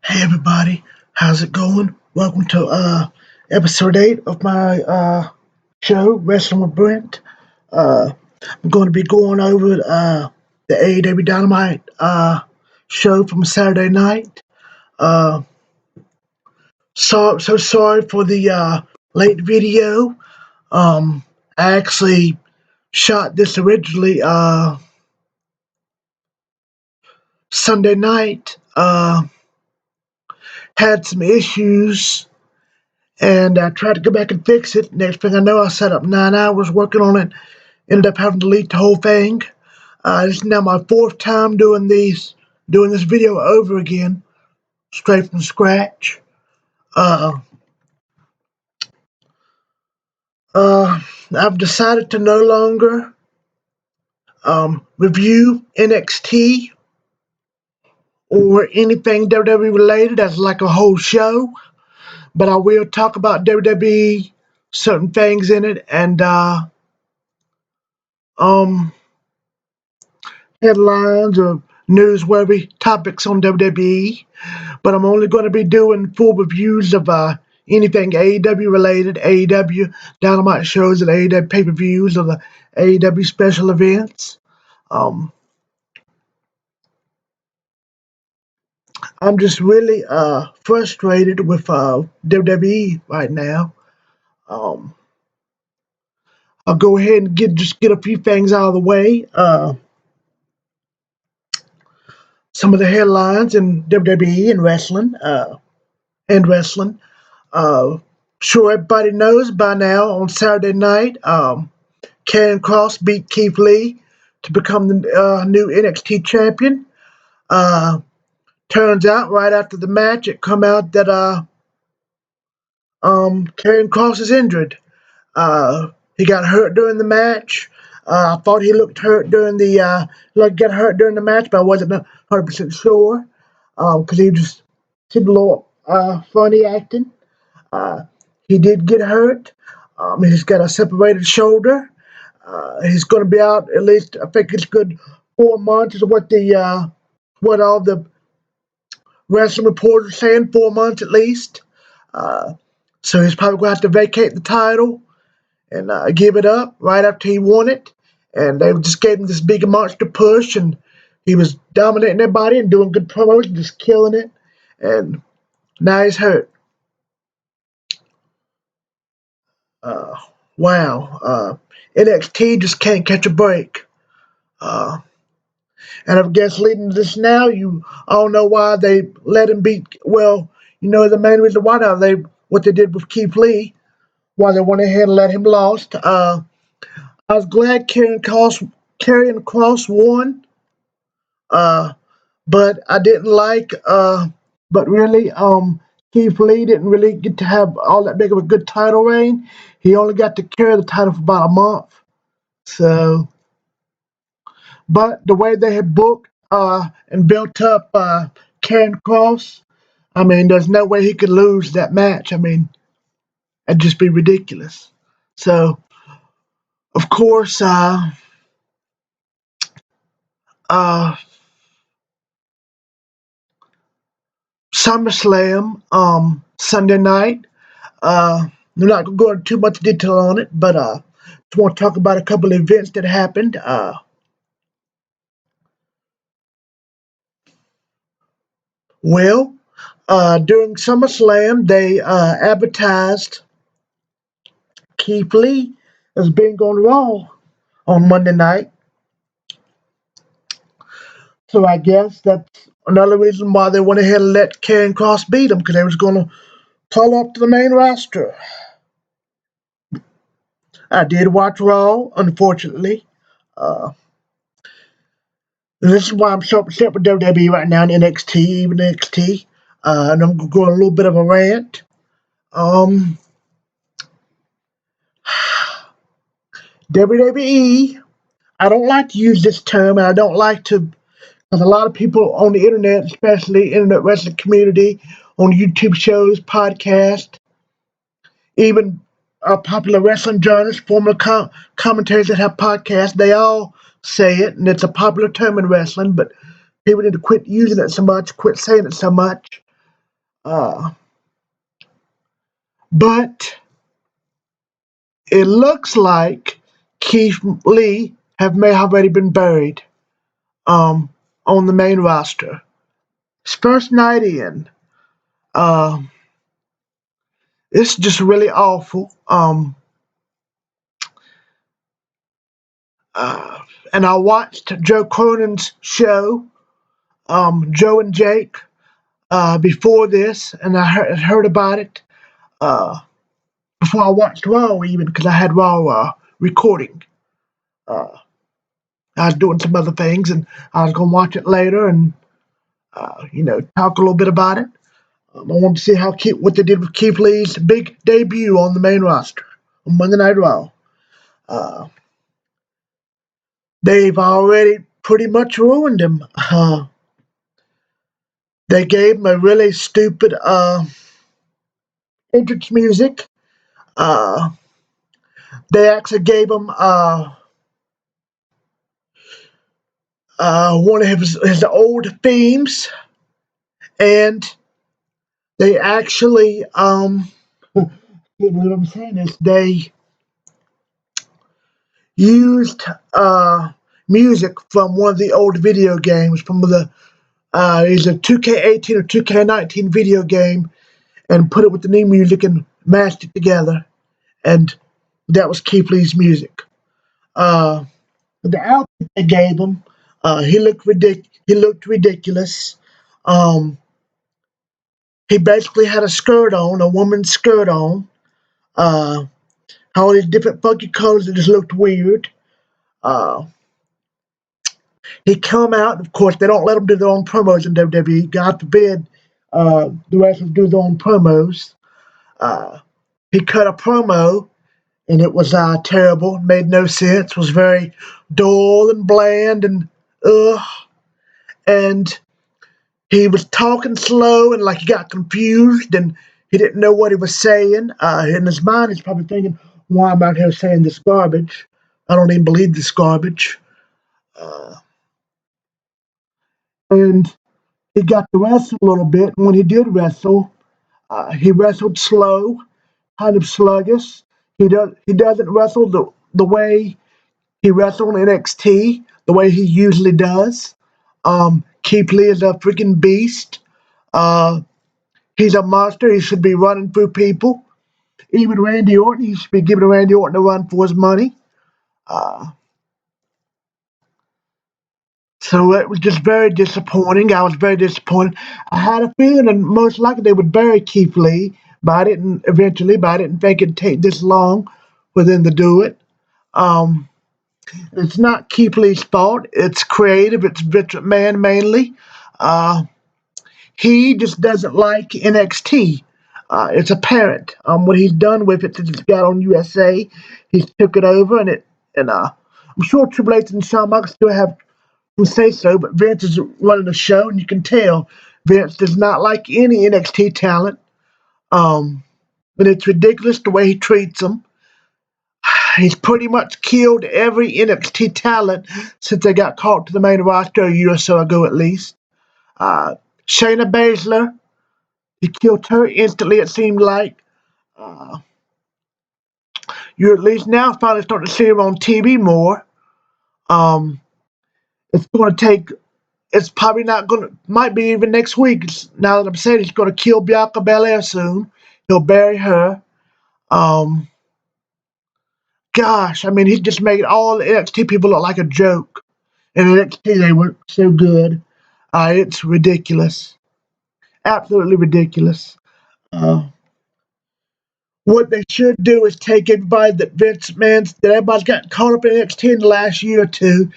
Hey everybody, how's it going? Welcome to episode 8 of my show, Wrestling with Brent. Uh, I'm going to be going over the AEW Dynamite show from Saturday night. Uh, so sorry for the late video. I actually shot this originally Sunday night. Had some issues and I tried to go back and fix it. Next thing I know, I sat up 9 hours working on it. Ended up having to delete the whole thing. This is now my fourth time doing this video over again, straight from scratch. Uh, I've decided to no longer review NXT or anything WWE related as like a whole show, but I will talk about WWE, certain things in it, and um, headlines or newsworthy topics on WWE, but I'm only going to be doing full reviews of anything AEW related, AEW Dynamite shows and AEW pay-per-views or the AEW special events. Um, I'm just really frustrated with WWE right now. Um, I'll go ahead and get a few things out of the way. Some of the headlines in WWE and wrestling. Uh, sure, everybody knows by now on Saturday night, Karrion Kross beat Keith Lee to become the new NXT champion. Uh, Turns out, right after the match, it come out that Karrion Kross is injured. He got hurt during the match. I thought he looked hurt during the get hurt during the match, but I wasn't 100% sure because he just seemed a little funny acting. Uh, he did get hurt. He's got a separated shoulder. He's going to be out at least. I think it's good 4 months is what all the wrestling reporters are saying. 4 months at least. Uh, so he's probably going to have to vacate the title and give it up right after he won it. And they just gave him this big monster push, and he was dominating everybody and doing good promos, and just killing it. And now he's hurt. Uh, wow. NXT just can't catch a break. Uh, and I guess leading to this now, you all know why they let him beat. Well, you know the main reason why now what they did with Keith Lee, why they went ahead and let him lost. I was glad Karrion Kross won, uh, but I didn't like. But really, Keith Lee didn't really get to have all that big of a good title reign. He only got to carry the title for about a month. So, but the way they had booked and built up Karrion Kross, I mean, there's no way he could lose that match. I mean, it'd just be ridiculous. So, of course, uh, SummerSlam Sunday night. I'm not going to go into too much detail on it, but just want to talk about a couple of events that happened. Well, during SummerSlam, they advertised Keith Lee as being on Raw on Monday night. So I guess that's another reason why they went ahead and let Karrion Kross beat him because they was going to call up to the main roster. I did watch Raw, unfortunately. Uh, this is why I'm so upset with WWE right now in NXT, even NXT. And I'm going to go on a little bit of a rant. Um, WWE, I don't like to use this term, and I don't like to, because a lot of people on the internet, especially internet wrestling community, on YouTube shows, podcasts, even popular wrestling journalists, former commentators that have podcasts, they all say it, and it's a popular term in wrestling, but people need to quit using it so much, quit saying it so much. Uh, but it looks like Keith Lee may have already been buried um, on the main roster. His first night in. Uh, it's just really awful. Uh, and I watched Joe Cronin's show, Joe and Jake, before this, and I heard about it uh, before I watched Raw, even because I had Raw recording. Uh, I was doing some other things, and I was going to watch it later and talk a little bit about it. I wanted to see what they did with Keith Lee's big debut on the main roster on Monday Night Raw. Uh, they've already pretty much ruined him. They gave him a really stupid entrance music. Uh, they actually gave him one of his old themes, and they actually what I'm saying is they used music from one of the old video games from the either 2K18 or 2K19 video game, and put it with the new music and mashed it together, and that was Keith Lee's music. Uh, the outfit they gave him, he looked ridiculous. Um, he basically had a skirt on, a woman's skirt on. Uh, all these different funky colors that just looked weird. Uh, he come out, of course, they don't let them do their own promos in WWE. God forbid the wrestlers do their own promos. Uh, he cut a promo, and it was terrible, made no sense, was very dull and bland and ugh. And he was talking slow and like he got confused and he didn't know what he was saying. In his mind, he's probably thinking, why am I out here saying this garbage? I don't even believe this garbage. Uh, and he got to wrestle a little bit. And when he did wrestle, he wrestled slow, kind of sluggish. He doesn't wrestle the way he wrestled in NXT, the way he usually does. Keith Lee is a freaking beast. Uh, he's a monster. He should be running through people. Even Randy Orton, he should be giving Randy Orton a run for his money. Uh, so it was just very disappointing. I was very disappointed. I had a feeling that most likely they would bury Keith Lee, but I didn't think it'd take this long for them to do it. Um, it's not Keith Lee's fault. It's creative. It's Vince McMahon mainly. Uh, he just doesn't like NXT. It's apparent. What he's done with it since it's got on USA, he's took it over, and I'm sure Triple H and Shawn Michaels still have to say so, but Vince is running the show, and you can tell Vince does not like any NXT talent. Um, and it's ridiculous the way he treats them. He's pretty much killed every NXT talent since they got called to the main roster a year or so ago, at least. Uh, Shayna Baszler, he killed her instantly, it seemed like. Uh, you're at least now finally starting to see her on TV more. Um, it's going to take, it's probably not going to, might be even next week. Now that I'm saying he's going to kill Bianca Belair soon. He'll bury her. Um, gosh, I mean, he just made all the NXT people look like a joke. In NXT, they were so good. It's ridiculous. Absolutely ridiculous. Uh, what they should do is take everybody that everybody's got caught up in NXT in the last year or two,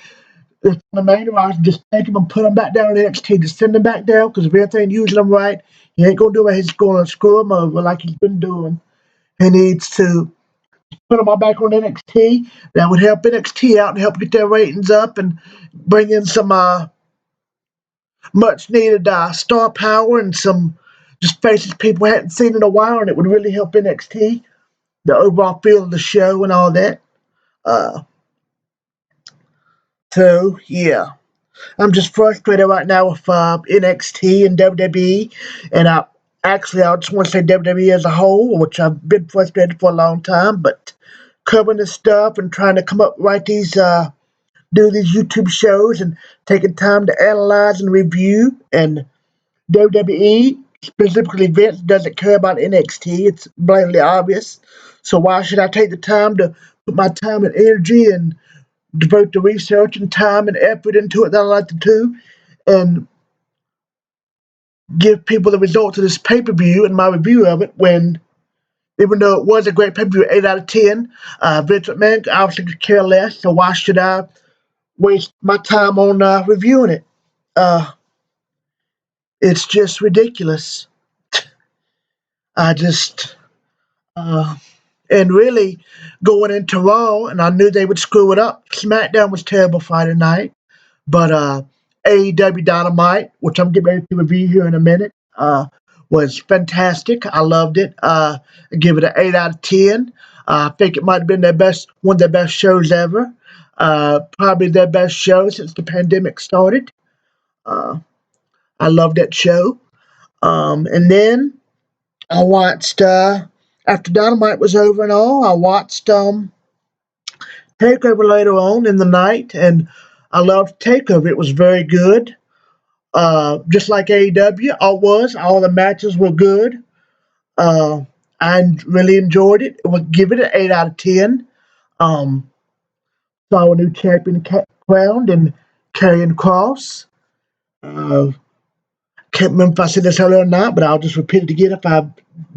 the main roster, just take them and put them back down in NXT, just send them back down, because if Vince ain't using them right, he ain't gonna do it. He's gonna screw them over like he's been doing. He needs to put them all back on NXT. That would help NXT out and help get their ratings up and bring in some much needed star power and some just faces people hadn't seen in a while, and it would really help NXT, the overall feel of the show and all that. Uh, so yeah, I'm just frustrated right now with NXT and WWE, and Actually, I just want to say WWE as a whole, which I've been frustrated for a long time, but covering this stuff and trying to come up, write these, do these YouTube shows and taking time to analyze and review. And WWE, specifically Vince, doesn't care about NXT. It's blatantly obvious. So why should I take the time to put my time and energy and devote the research and time and effort into it that I like to do, and give people the results of this pay per view and my review of it when, even though it was a great pay per view, 8 out of 10, Vince McMahon obviously could care less, so why should I waste my time on reviewing it? Uh, it's just ridiculous. I just, uh, and really going into Raw, and I knew they would screw it up. SmackDown was terrible Friday night. But AEW Dynamite, which I'm getting ready to review here in a minute, was fantastic. I loved it. I give it an 8 out of 10. I think it might have been one of their best shows ever. Probably their best show since the pandemic started. Uh, I loved that show. And then I watched, after Dynamite was over and all, I watched Takeover later on in the night, and I loved Takeover. It was very good. Just like AEW, all the matches were good. Uh, I really enjoyed it. Would give it an 8 out of 10. Um, saw a new champion crowned and carrying cross. Uh, can't remember if I said this earlier or not, but I'll just repeat it again if I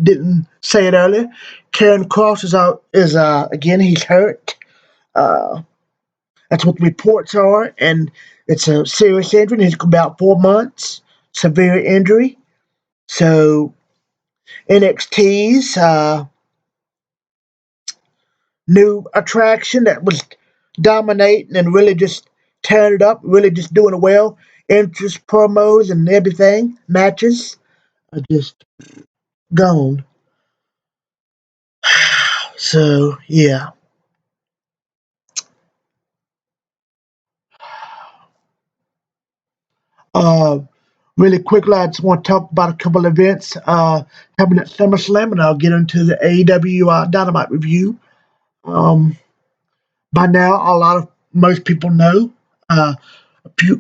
didn't say it earlier. Karrion Cross is out. Is again, he's hurt. Uh, that's what the reports are, and it's a serious injury. He's about 4 months, severe injury. So NXT's new attraction that was dominating and really just tearing it up, really just doing it well. Interest promos and everything, matches are just gone. So yeah. Uh, really quickly, I just want to talk about a couple of events happening at SummerSlam, and I'll get into the AEW Dynamite review. Um, by now, most people know uh,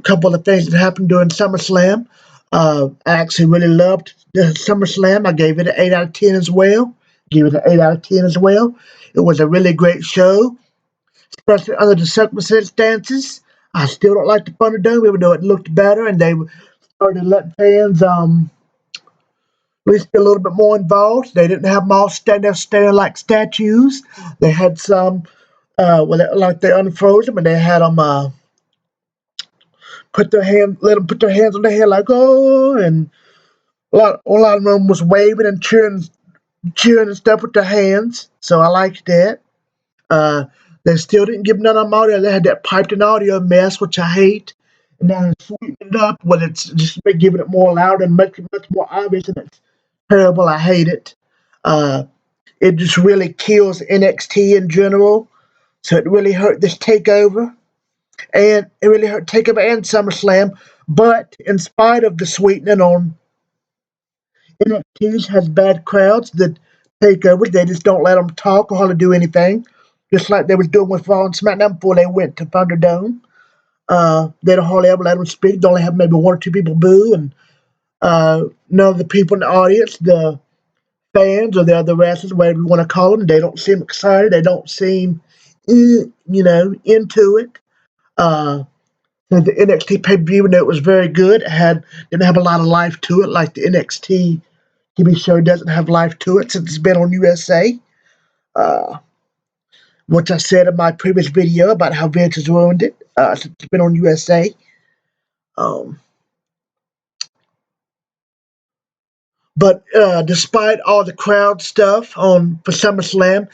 couple of things that happened during SummerSlam. I actually really loved the SummerSlam. I gave it an 8 out of 10 as well. Gave it an 8 out of 10 as well. It was a really great show, especially under the circumstances. I still don't like the Thunderdome, even though it looked better, and they started letting fans at least be a little bit more involved. They didn't have them all stand there staring like statues. They had some, like they unfroze them, and they had them let them put their hands on their head like oh, and a lot of them was waving and cheering and stuff with their hands. So I liked that. Uh, they still didn't give none of them audio. They had that piped in audio mess, which I hate. And now they're sweetening it up when it's just giving it more loud and making it much more obvious, and it's terrible. I hate it. Uh, it just really kills NXT in general. So it really hurt this takeover. And it really hurt Takeover and SummerSlam. But in spite of the sweetening on NXT has bad crowds that take over. They just don't let them talk or hardly do anything, just like they was doing with Raw and SmackDown before they went to Thunderdome. They don't hardly ever let them speak. They only have maybe one or two people boo, and none of the people in the audience, the fans or the other wrestlers, whatever you want to call them, they don't seem excited. They don't seem, into it. Uh, the NXT pay per view, even though it was very good, didn't have a lot of life to it, like the NXT TV show doesn't have life to it since it's been on USA. Uh, which I said in my previous video about how Vince has ruined it since it's been on USA. Um, but despite all the crowd stuff on for SummerSlam,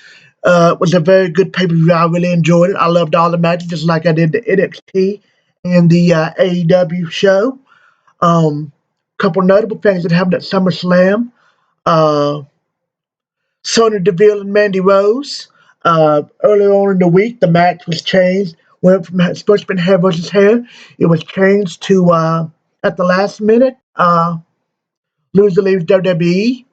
it was a very good pay per view. I really enjoyed it. I loved all the matches, just like I did the NXT and the AEW show. Couple notable things that happened at SummerSlam. Uh, Sonya Deville and Mandy Rose. Earlier on in the week, the match was changed. Went from supposed to be hair versus hair. It was changed to at the last minute. Loser leaves WWE.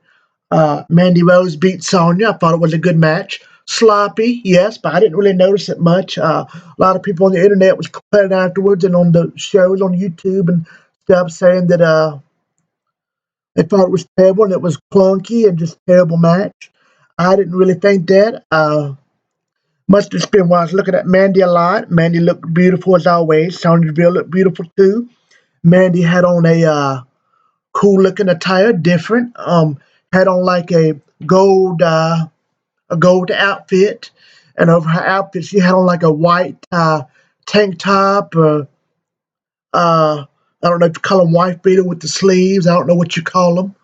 Mandy Rose beat Sonya. I thought it was a good match. Sloppy, yes, but I didn't really notice it much. A lot of people on the internet was complaining afterwards and on the shows on YouTube and stuff saying that they thought it was terrible and it was clunky and just terrible match. I didn't really think that. Must have been while I was looking at Mandy a lot. Mandy looked beautiful as always. Sonya Deville looked beautiful too. Mandy had on a cool looking attire, different. Had on like gold a gold outfit, and over her outfit she had on like a white tank top or I don't know if you call them wife beater with the sleeves. I don't know what you call them,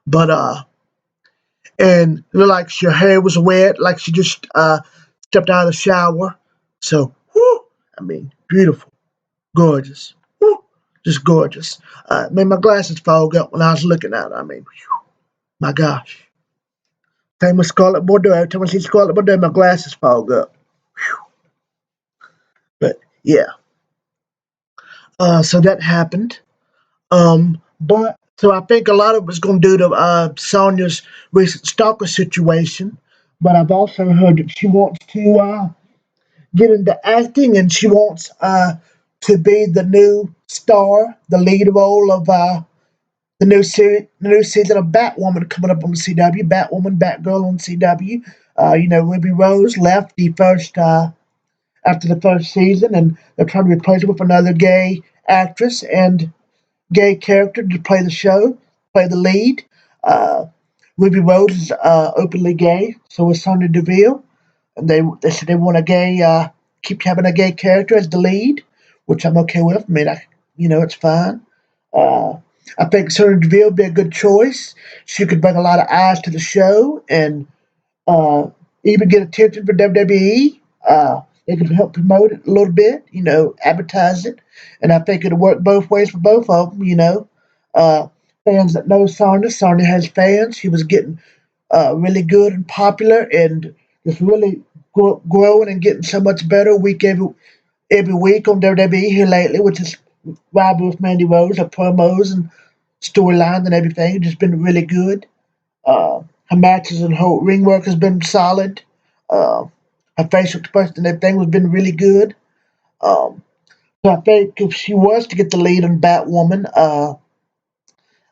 but and it looked like her hair was wet, like she just stepped out of the shower. So, whew, I mean, beautiful, gorgeous, whew, just gorgeous. Made my glasses fog up when I was looking at her. I mean, whew, my gosh. Same with Scarlet Bordeaux. Every time I see Scarlet Bordeaux, my glasses fog up. But yeah, so that happened. But so I think a lot of it was going to do to Sonya's recent stalker situation. But I've also heard that she wants to get into acting and she wants to be the new star, the lead role of the new season of Batwoman coming up on the CW. Batwoman, Batgirl on CW. Ruby Rose left the first after the first season, and they're trying to replace her with another gay actress and gay character to play the show, play the lead. Uh, Ruby Rose is openly gay, so is Sonya Deville. And they said they want a gay, keep having a gay character as the lead, which I'm okay with. I mean, it's fine. Uh, I think Sonya Deville would be a good choice. She could bring a lot of eyes to the show and uh, even get attention for WWE. They could help promote it a little bit, advertise it, and I think it'll work both ways for both of them. Uh, Fans that know Sonya has fans. She was getting really good and popular, and just really growing and getting so much better every week on WWE here lately, which is rival with Mandy Rose. Her promos and storyline and everything have just been really good. Her matches and her ring work has been solid. Uh, Her facial expression and everything has been really good. Um, so I think if she was to get the lead on Batwoman,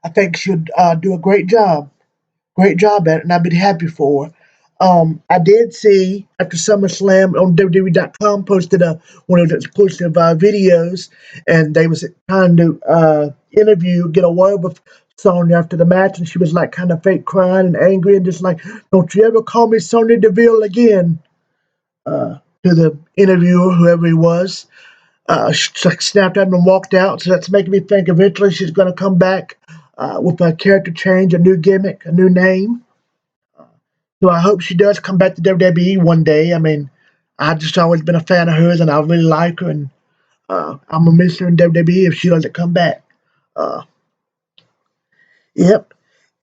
I think she'd do a great job at it, and I'd be happy for her. I did see after SummerSlam on WWE.com posted one of those exclusive videos, and they was trying to get a word with Sonya after the match, and she was like kind of fake crying and angry and just like, "Don't you ever call me Sonya Deville again?" To the interviewer, whoever he was. She like, snapped at him and walked out. So that's making me think eventually she's going to come back with a character change, a new gimmick, a new name. So I hope she does come back to WWE one day. I mean, I've just always been a fan of hers, and I really like her, and I'm gonna miss her in WWE if she doesn't come back. Uh, yep.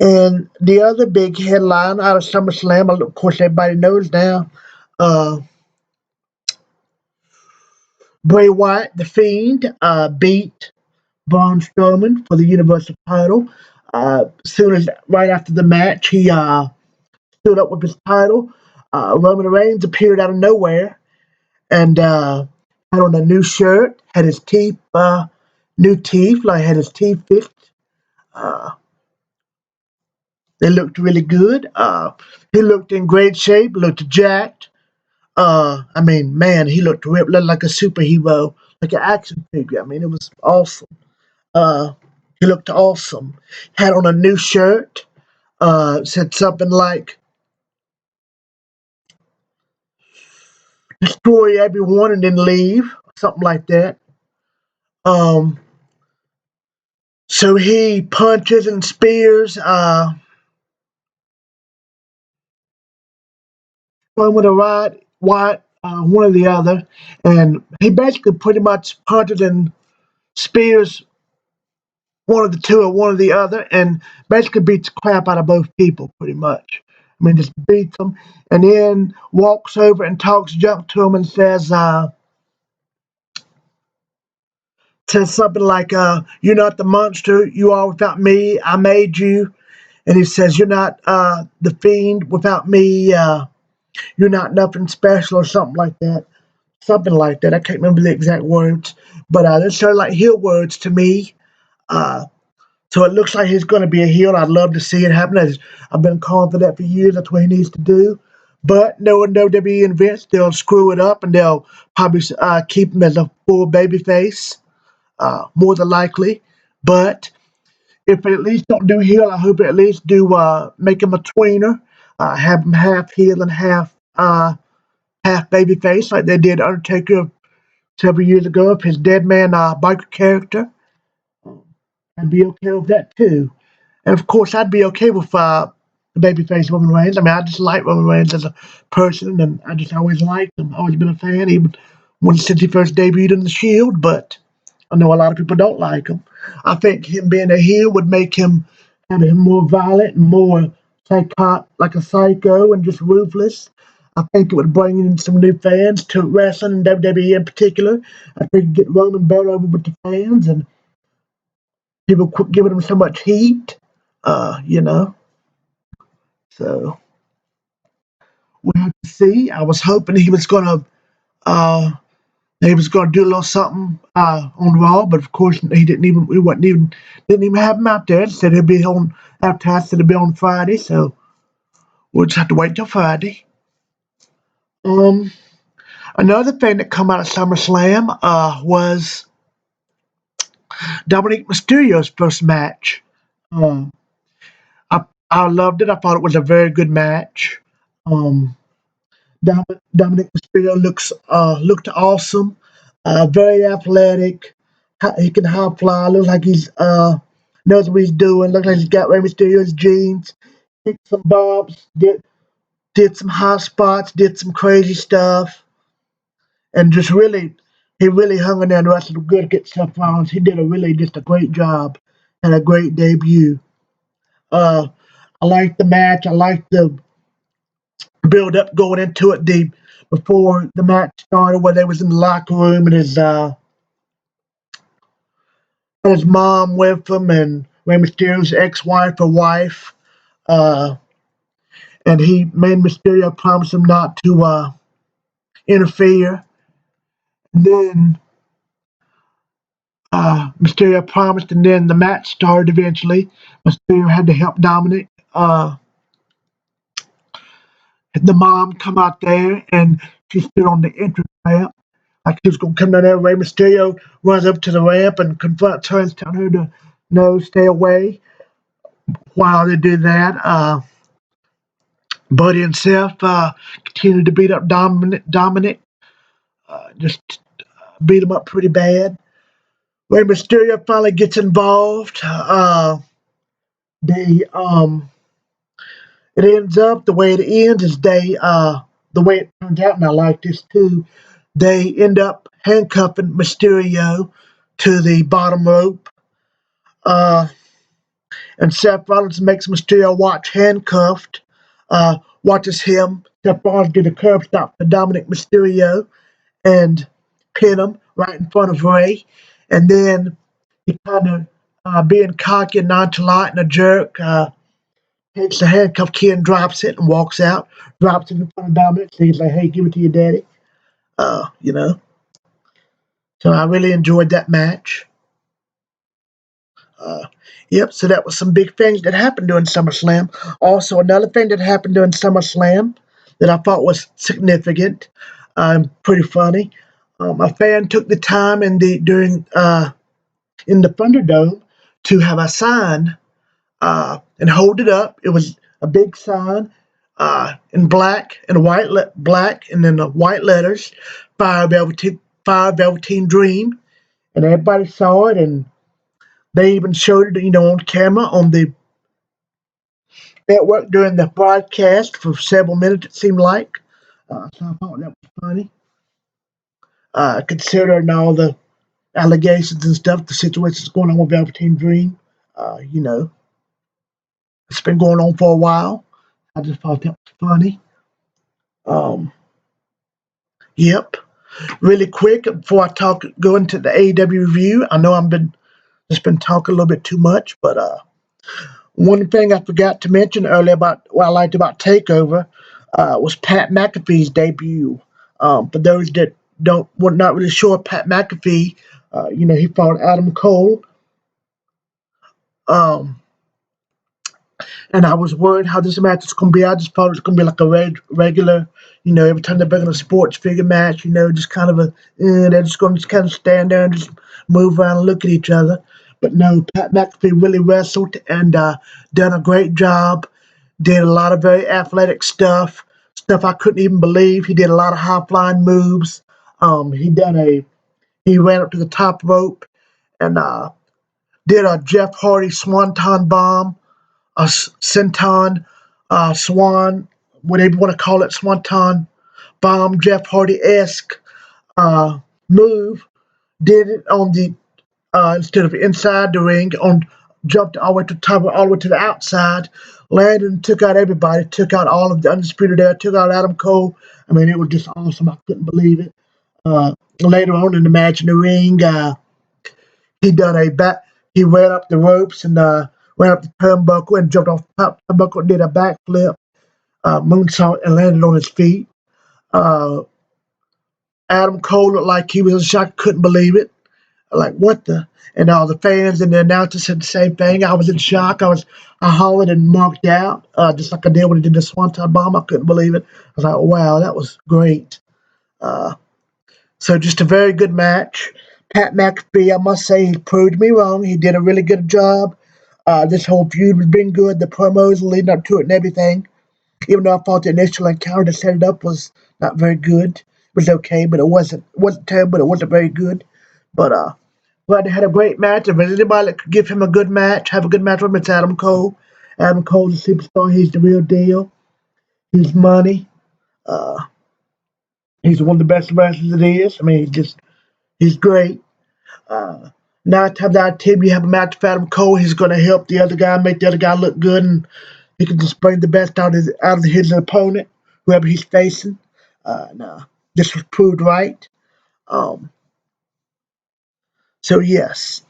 And the other big headline out of SummerSlam, of course, everybody knows now. Uh, Bray Wyatt, the Fiend, beat Braun Strowman for the Universal title. Soon as right after the match, he stood up with his title. Roman Reigns appeared out of nowhere and had on a new shirt, had his teeth, new teeth, like had his teeth fixed. Uh, they looked really good. He looked in great shape, looked jacked. I mean, man, he looked ripped, looked like a superhero, like an action figure. I mean, it was awesome. Uh, he looked awesome. Had on a new shirt. Said something like "destroy everyone and then leave," something like that. Um, so he punches and spears one with a rod, White, one or the other, and he basically pretty much punches and spears one of the two or one or the other, and basically beats the crap out of both people, pretty much. I mean, just beats them, and then walks over and talks junk to him and says something like, "You're not the monster you are without me. I made you. and he says, "You're not the Fiend without me. You're not nothing special," or something like that. Something like that. I can't remember the exact words, but they sound like heel words to me. Uh, so it looks like he's going to be a heel. I'd love to see it happen. I've been calling for that for years. That's what he needs to do. But knowing WWE and Vince, they'll screw it up and they'll probably keep him as a full babyface, more than likely. But if they at least don't do heel, I hope they at least do make him a tweener, have him half heel and half babyface, like they did Undertaker several years ago of his Dead Man biker character. I'd be okay with that too. And of course, I'd be okay with the babyface Roman Reigns. I mean, I just like Roman Reigns as a person, and I just always liked him. Always been a fan, even since he first debuted in the Shield. But I know a lot of people don't like him. I think him being a heel would make him kind of more violent and more like a psycho and just ruthless. I think it would bring in some new fans to wrestling and WWE in particular. I think it'd get Roman better over with the fans and people quit giving him so much heat. You know. So we have to see. I was hoping uh he was gonna do a little something on Raw, but of course he didn't even we wasn't even didn't even have him out there. Said he'd be on advertised said he'd be on Friday, so we'll just have to wait till Friday. Um Another thing that come out of SummerSlam was Dominic Mysterio's first match. Um I I loved it. I thought it was a very good match. Um Dominic Mysterio looked awesome, very athletic. He can high fly. Looks like he's knows what he's doing. Looks like he's got Rey Mysterio's genes. Kicked some bumps, did some high spots, did some crazy stuff, and just really he really hung in there and wrestled good against Seth Rollins. He did just a great job and a great debut. Uh, I liked the match. I liked the build up going into it. The Before the match started, where they was in the locker room and his mom with him and Rey Mysterio's ex-wife or wife, uh, and he made Mysterio promise him not to interfere. And then Mysterio promised, and then the match started eventually. Mysterio had to help Dominic. The mom come out there and she stood on the entrance ramp like she was going to come down there. Rey Mysterio runs up to the ramp and confronts her and tells her to no, stay away. While they did that, Buddy and Seth continued to beat up Dominic, just beat him up pretty bad. Rey Mysterio finally gets involved. They It ends up the way it ends is the way it turns out, and I like this too. They end up handcuffing Mysterio to the bottom rope, uh, and Seth Rollins makes Mysterio watch handcuffed. Watches him. Seth Rollins get a curb stop for Dominic Mysterio and pin him right in front of Ray, and then he kind of being cocky and nonchalant and a jerk. Takes the handcuff key and drops it and walks out, drops it in front of Dominic. So he's like, hey, give it to your daddy. You know. So I really enjoyed that match. Uh, yep, so that was some big things that happened during SummerSlam. Also, another thing that happened during SummerSlam that I thought was significant, pretty funny. A fan took the time in the Thunderdome to have a sign and hold it up. It was a big sign in black and then the white letters, Fire Velveteen Dream, and everybody saw it, and they even showed it, on camera on the network during the broadcast for several minutes. It seemed like, so I thought that was funny, considering all the allegations and stuff, the situations going on with Velveteen Dream. You know, it's been going on for a while. I just thought that was funny. Um, yep. Really quick before I go into the AEW review. I know I've been talking a little bit too much, but One thing I forgot to mention earlier about what I liked about Takeover was Pat McAfee's debut. For those that don't were not really sure, Pat McAfee, he fought Adam Cole. Um, and I was worried how this match was going to be. I just thought it was going to be like a regular, every time they bring in a sports figure match, just kind of they're just going to kind of stand there and just move around and look at each other. But no, Pat McAfee really wrestled and done a great job. Did a lot of very athletic stuff I couldn't even believe. He did a lot of high flying moves. He ran up to the top rope and did a Jeff Hardy swanton bomb, a senton, swan, whatever you want to call it, swanton bomb, Jeff Hardy esque uh, move. Did it on the instead of inside the ring, on jumped all the way to the top, all the way to the outside, landed and took out everybody, took out all of the Undisputed Era, took out Adam Cole. I mean, it was just awesome. I couldn't believe it. Later on in the match in the ring, he done a back. He ran up the ropes and ran up the turnbuckle and jumped off the top turnbuckle and did a backflip, moonsault, and landed on his feet. Uh, Adam Cole looked like he was in shock, couldn't believe it. Like, what the? And all the fans and the announcers said the same thing. I was in shock. I hollered and marked out, just like I did when he did the Swanton Bomb. I couldn't believe it. I was like, wow, that was great. Uh, so just a very good match. Pat McAfee, I must say, he proved me wrong. He did a really good job. This whole feud has been good. The promos leading up to it and everything. Even though I thought the initial encounter to set it up was not very good. It was okay, but it wasn't terrible, but it wasn't very good. But glad they had a great match. If there's anybody that could give him a good match, have a good match with him, it's Adam Cole. Adam Cole's a superstar. He's the real deal. He's money. Uh, he's one of the best wrestlers it is. I mean, he's great. Uh, 9 times out of 10, you have a match with Adam Cole, he's going to help the other guy, make the other guy look good, and he can just bring the best out of his opponent, whoever he's facing. No, this was proved right. Um, so yes,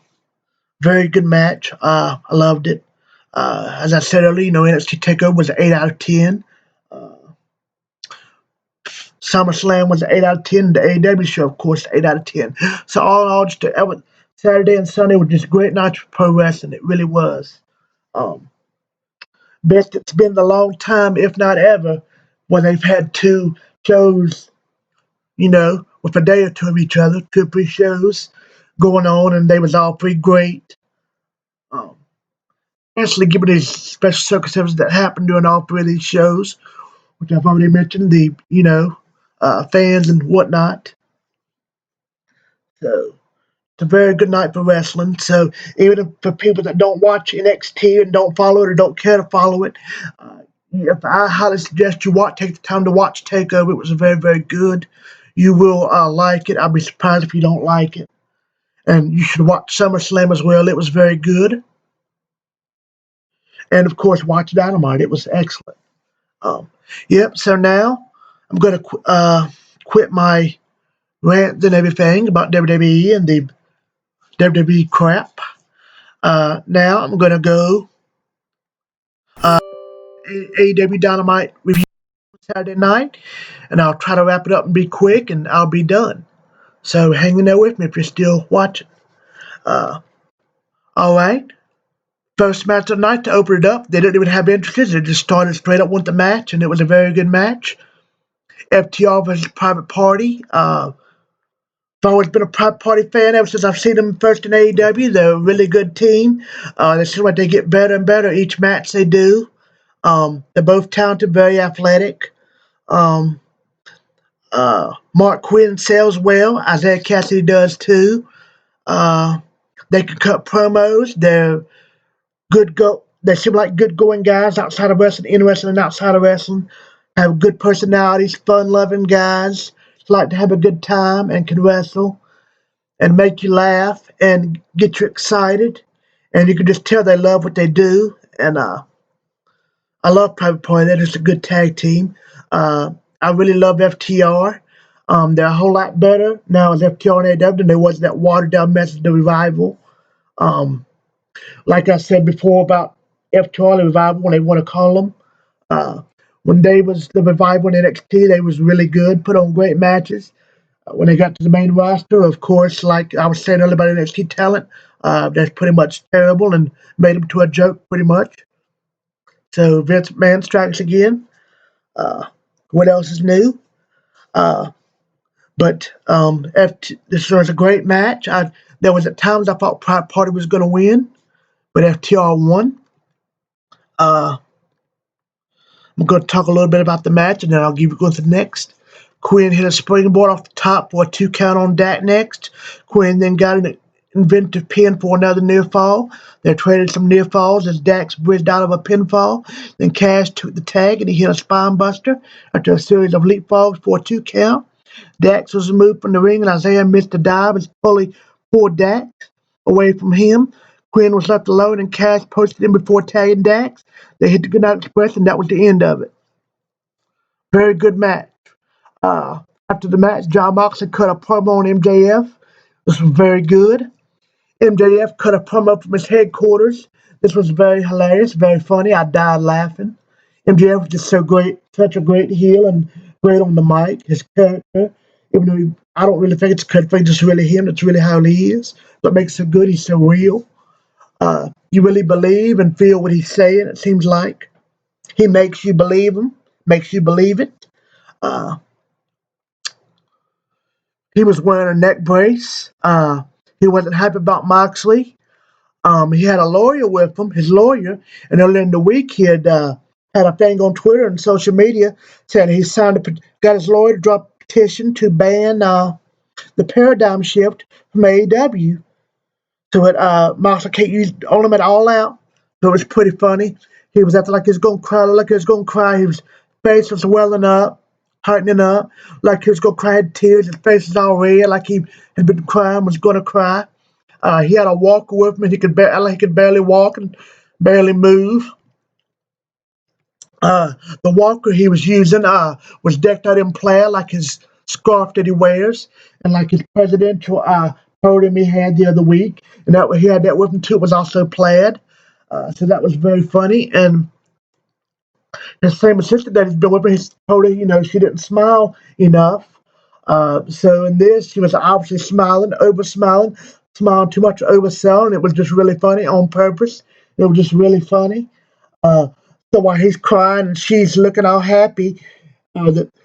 very good match. I loved it. As I said earlier, NXT Takeover was an 8 out of 10. Uh, SummerSlam was an 8 out of 10. The AEW show, of course, 8 out of 10. So all in all, Saturday and Sunday were just great nights for pro wrestling. It really was. Um, Best it's been in a long time, if not ever, when they've had two shows, with a day or two of each other, 2 or 3 shows going on, and they was all pretty great. Um, Especially given these special circumstances that happened during all 3 of these shows, which I've already mentioned, the fans and whatnot. So it's a very good night for wrestling. So even for people that don't watch NXT and don't follow it or don't care to follow it, if I highly suggest you take the time to watch Takeover. It was very, very good. You will like it. I'll be surprised if you don't like it. And you should watch SummerSlam as well. It was very good. And of course, watch Dynamite. It was excellent. Um, yep. So now I'm going to quit my rant and everything about WWE and the WWE crap. Now I'm going to go AEW Dynamite review Saturday night, and I'll try to wrap it up and be quick, and I'll be done. So hang in there with me if you're still watching. Uh, all right. First match of the night to open it up. They didn't even have entrances. They just started straight up with the match, and it was a very good match. FTR versus Private Party. I've always been a Private Party fan ever since I've seen them first in AEW. They're a really good team. They seem like they get better and better each match they do. They're both talented, very athletic. Um, Mark Quinn sells well. Isaiah Cassidy does too. Uh, they can cut promos. They're good go. They seem like good going guys outside of wrestling, in wrestling, and outside of wrestling. Have good personalities, fun-loving guys. Like to have a good time and can wrestle and make you laugh and get you excited. And you can just tell they love what they do. And I love Private Party. They're just a good tag team. I really love FTR. They're a whole lot better now as FTR and AEW than they was that watered down mess of the revival. Um, like I said before about FTR the Revival, when they want to call them. Uh, when they was the Revival in NXT, they was really good, put on great matches. When they got to the main roster, of course, like I was saying earlier about NXT talent, that's pretty much terrible and made them to a joke pretty much. So Vince McMahon strikes again. Uh, what else is new? Uh, this was a great match. There was at times I thought Pride Party was going to win, but FTR won. Uh, I'm going to talk a little bit about the match, and then I'll give you going to the next. Quinn hit a springboard off the top for a 2 count on Dak next. Quinn then got an inventive pin for another near fall. They traded some near falls as Dax bridged out of a pinfall. Then Cash took the tag and he hit a spine buster after a series of leap falls for a 2 count. Dax was removed from the ring and Isaiah missed a dive and fully pulled Dax away from him. Quinn was left alone and Cash posted him before tagging Dax. They hit the Goodnight Express and that was the end of it. Very good match. After the match, John Moxley cut a promo on MJF. This was very good. MJF cut a promo from his headquarters. This was very hilarious, very funny. I died laughing. MJF was just so great, such a great heel and great on the mic. His character, even though I don't really think it's a character, it's just really him. That's really how he is. What makes him good, he's so real. You really believe and feel what he's saying, it seems like. He makes you believe him, makes you believe it. He was wearing a neck brace. He wasn't happy about Moxley. He had a lawyer with him, his lawyer, and earlier in the week he had a thing on Twitter and social media saying he got his lawyer to drop a petition to ban the paradigm shift from AEW. So that Moxley can't use on him at all out. So it was pretty funny. He was acting like he was going to cry, like he was going to cry. His face was welling up, tightening up, like he was going to cry, had tears. His face was all red, like he had been crying, was going to cry. He had a walker with him, and he could barely walk and barely move. The walker he was using was decked out in plaid, like his scarf that he wears, and like his presidential podium he had the other week, and that he had that with him too. It was also plaid, so that was very funny. And his same assistant that he's been with him, he told her, she didn't smile enough. So in this, she was obviously smiling, over smiling too much, overselling. It was just really funny on purpose. It was just really funny. So while he's crying and she's looking all happy,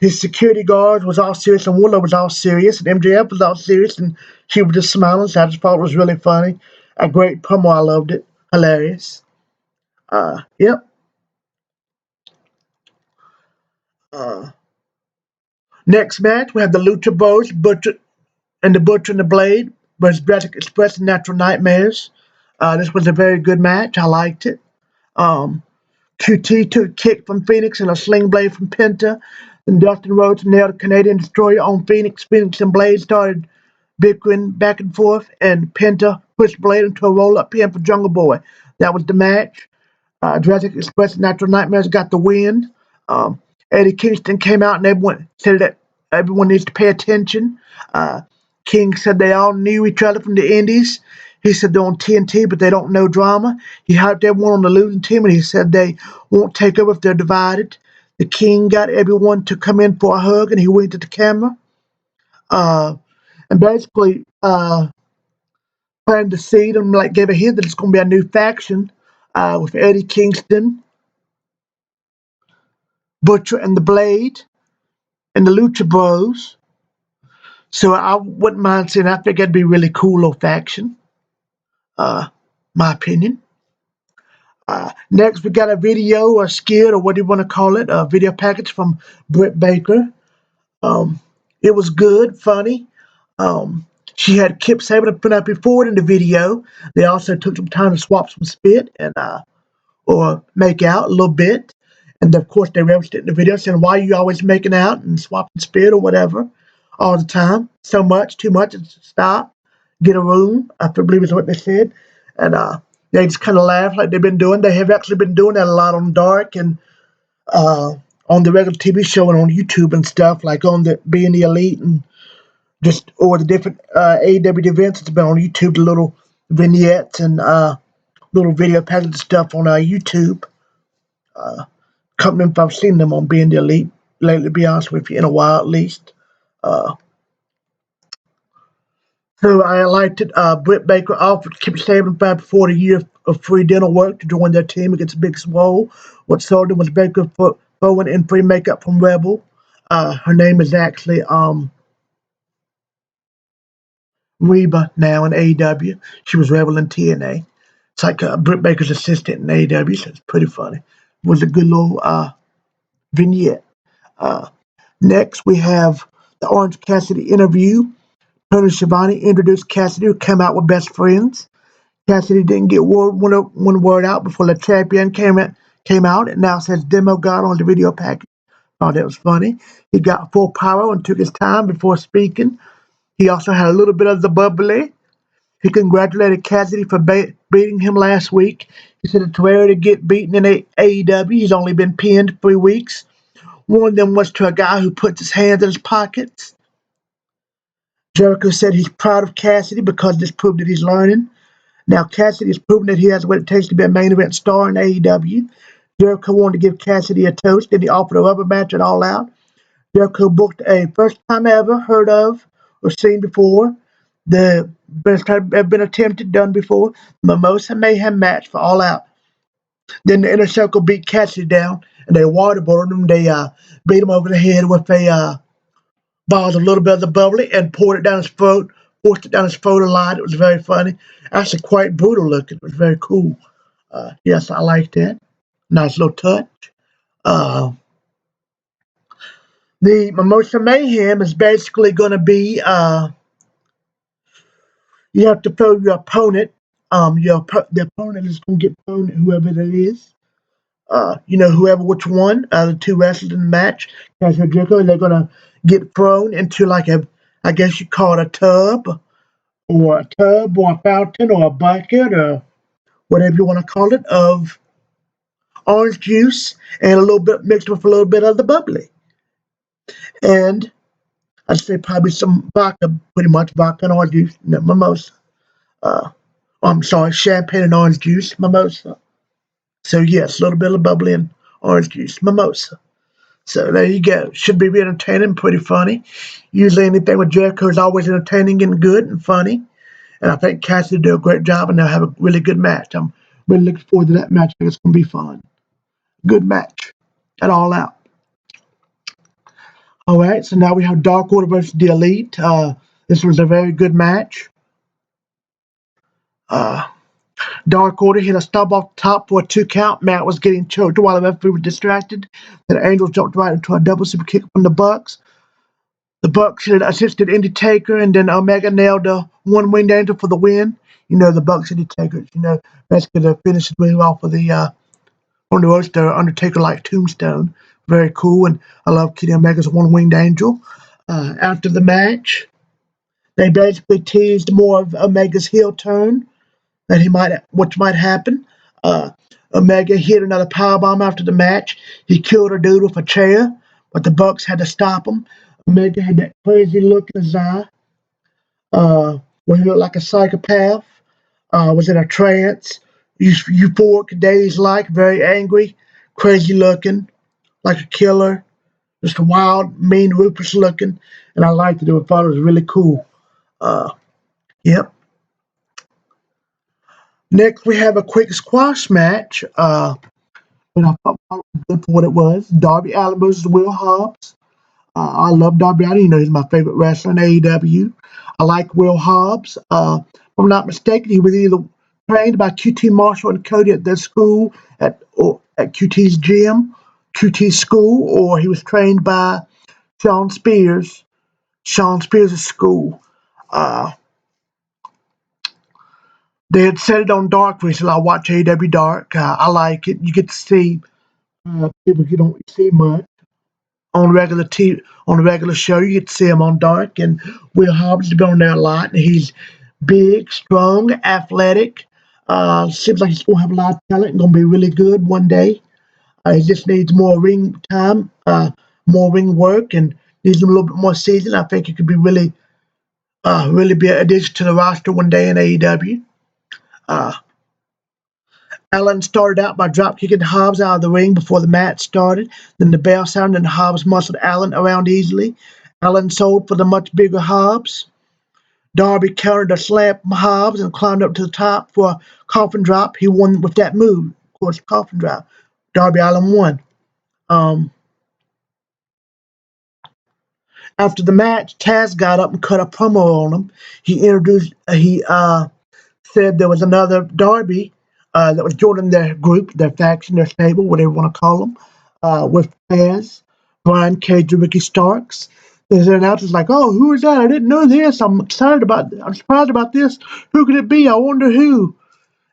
his security guard was all serious and Wooler was all serious and MJF was all serious and she was just smiling. So I just thought it was really funny. A great promo. I loved it. Hilarious. Yep. Next match, we have the Lucha Bros, Butcher and the Blade versus Jurassic Express and Natural Nightmares. This was a very good match. I liked it. QT took a kick from Phoenix and a sling blade from Penta. Then Dustin Rhodes nailed a Canadian Destroyer on Phoenix. Phoenix and Blade started bickering back and forth, and Penta pushed Blade into a roll-up pin for Jungle Boy. That was the match. Jurassic Express and Natural Nightmares got the win. Eddie Kingston came out and everyone said that everyone needs to pay attention. King said they all knew each other from the Indies. He said they're on TNT, but they don't know drama. He hyped everyone on the losing team, and he said they won't take over if they're divided. The King got everyone to come in for a hug, and he winked at the camera. And basically planted the seed and gave a hint that it's going to be a new faction with Eddie Kingston, Butcher and the Blade, and the Lucha Bros. So I wouldn't mind saying I think that'd be a really cool little faction. My opinion. Next, we got a video or skit or what do you want to call it, a video package from Britt Baker. It was good, funny. She had Kip Sabian put up before in the video. They also took some time to swap some spit and or make out a little bit. And of course, they referenced it in the video saying, "Why are you always making out and swapping spit or whatever all the time? So much, too much. Stop. Get a room." I believe is what they said. And they just kind of laughed like they've been doing. They have actually been doing that a lot on Dark and on the regular TV show and on YouTube and stuff, like on the Being the Elite and just over the different AEW events. It's been on YouTube, the little vignettes and little video package stuff on YouTube. Uh, Can't remember if I've seen them on Being the Elite lately, to be honest with you, in a while at least. Uh, so I liked it. Britt Baker offered to keep 75 before the year of free dental work to join their team against Big Swole. What sold them was Baker Bowen and free makeup from Rebel. Her name is actually Reba now in AEW. She was Rebel in TNA. It's like Britt Baker's assistant in AEW, so it's pretty funny. It was a good little vignette. Uh, Next, we have the Orange Cassidy interview. Tony Schiavone introduced Cassidy, who came out with best friends. Cassidy didn't get one word out before the champion came out. It now says Demo God on the video package. Thought that was funny. He got full power and took his time before speaking. He also had a little bit of the bubbly. He congratulated Cassidy for beating him last week. He said it's rare to get beaten in AEW. He's only been pinned 3 weeks. One of them was to a guy who puts his hands in his pockets. Jericho said he's proud of Cassidy because this proved that he's learning. Now Cassidy has proven that he has what it takes to be a main event star in AEW. Jericho wanted to give Cassidy a toast, and he offered a rubber match at All Out. Jericho booked a first time ever heard of or seen before. The best time ever been attempted, done before. Mimosa Mayhem match for All Out. Then the Inner Circle beat Cassidy down, and they waterboarded him. They beat him over the head with a ball, a little bit of the bubbly, and poured it down his throat, forced it down his throat a lot. It was very funny. Actually, quite brutal looking. It was very cool. Yes, I liked that. Nice little touch. Uh, the Mimosa Mayhem is basically going to be you have to throw your opponent. The opponent is going to get thrown, whoever that is. Whoever which one, the two wrestlers in the match, Cassidy and Jericho, they're going to get thrown into like I guess you call it a tub or a fountain or a bucket or whatever you want to call it of orange juice and a little bit mixed with a little bit of the bubbly. And I'd say probably some vodka, pretty much vodka and orange juice, mimosa. I'm sorry, champagne and orange juice, mimosa. So yes, a little bit of bubbly and orange juice, mimosa. So there you go. Should be entertaining, pretty funny. Usually anything with Jericho is always entertaining and good and funny. And I think Cassidy do a great job and they'll have a really good match. I'm really looking forward to that match. I think it's going to be fun. Good match. At All Out. All right, so now we have Dark Order versus the Elite. This was a very good match. Uh, Dark Order hit a stub off the top for a 2 count. Matt was getting choked while the referee was distracted. Then Angel jumped right into a double super kick from the Bucks. The Bucks had assisted Indy Taker, and then Omega nailed the one winged angel for the win. The Bucks Indy Takers, basically the finish move off of the on the roster, Undertaker like tombstone. Very cool, and I love Kenny Omega's one winged angel. After the match, they basically teased more of Omega's heel turn which might happen. Omega hit another powerbomb after the match. He killed a dude with a chair, but the Bucks had to stop him. Omega had that crazy look in his eye, where he looked like a psychopath. Was in a trance, euphoric, dazed-like, very angry, crazy looking, like a killer, just a wild, mean, ruthless looking, and I liked it. I thought it was really cool. Yep. Next, we have a quick squash match. And I thought it was good for what it was. Darby Allin versus Will Hobbs. I love Darby Allin. He's my favorite wrestler in AEW. I like Will Hobbs. If I'm not mistaken, he was either trained by QT Marshall and Cody at their school at QT's gym, QT's school, or he was trained by Sean Spears' school. They had said it on Dark recently. I watch AEW Dark. I like it. You get to see people you don't see much on regular TV, on a regular show. You get to see him on Dark, and Will Hobbs has been on there a lot. And he's big, strong, athletic. Seems like he's gonna have a lot of talent and gonna be really good one day. He just needs more ring time, more ring work, and needs a little bit more season. I think he could be really be an addition to the roster one day in AEW. Allen started out by drop kicking Hobbs out of the ring before the match started. Then the bell sounded and Hobbs muscled Allen around easily. Allen sold for the much bigger Hobbs. Darby countered a slam from Hobbs and climbed up to the top for a coffin drop. He won with that move. Of course, coffin drop. Darby Allin won. Um, After the match, Taz got up and cut a promo on him. He said there was another Darby that was joining their group, their faction, their stable, whatever you want to call them, with Taz, Brian Cage, and Ricky Starks. There's an announcer's like, "Oh, who is that? I didn't know this. I'm surprised about this. Who could it be? I wonder who."